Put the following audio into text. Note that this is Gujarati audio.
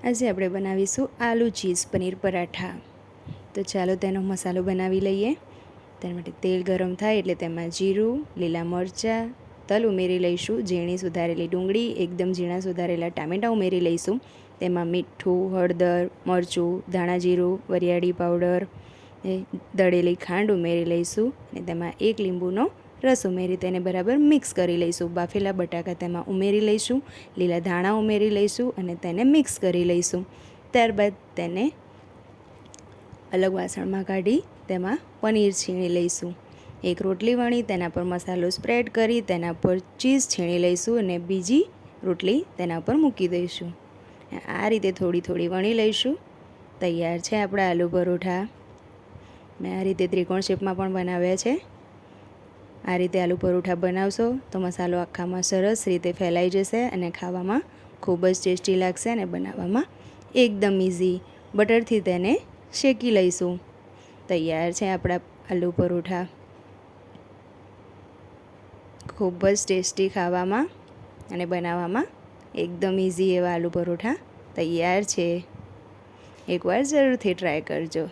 આજે આપણે બનાવીશું આલુ ચીઝ પનીર પરાઠા. તો ચાલો તેનો મસાલો બનાવી લઈએ. તેના માટે તેલ ગરમ થાય એટલે તેમાં જીરું, લીલા મરચાં, તલ ઉમેરી લઈશું. ઝીણી સુધારેલી ડુંગળી, એકદમ ઝીણા સુધારેલા ટામેટાં ઉમેરી લઈશું. તેમાં મીઠું, હળદર, મરચું, ધાણા જીરું, વરિયાળી પાવડર, દળેલી ખાંડ ઉમેરી લઈશું. અને તેમાં એક લીંબુનો રસ ઉમેરી તેને બરાબર મિક્સ કરી લઈશું. બાફેલા બટાકા તેમાં ઉમેરી લઈશું. લીલા ધાણા ઉમેરી લઈશું અને તેને મિક્સ કરી લઈશું. ત્યારબાદ તેને અલગ વાસણમાં કાઢી તેમાં પનીર છીણી લઈશું. એક રોટલી વણી તેના પર મસાલો સ્પ્રેડ કરી તેના પર ચીઝ છીણી લઈશું અને બીજી રોટલી તેના પર મૂકી દઈશું. આ રીતે થોડી થોડી વણી લઈશું. તૈયાર છે આપણા આલુ પરોઠા. મેં આ રીતે ત્રિકોણ શેપમાં પણ બનાવ્યા છે. આ રીતે આલુ પરોઠા બનાવશો તો મસાલો આખામાં સરસ રીતે ફેલાઈ જશે અને ખાવામાં ખૂબ જ ટેસ્ટી લાગશે અને બનાવવામાં એકદમ ઇઝી. બટરથી તેને શેકી લઈશું. તૈયાર છે આપણા આલુ પરોઠા. ખૂબ જ ટેસ્ટી ખાવામાં અને બનાવવામાં એકદમ ઇઝી એવા આલુ પરોઠા તૈયાર છે. એકવાર જરૂરથી ટ્રાય કરજો.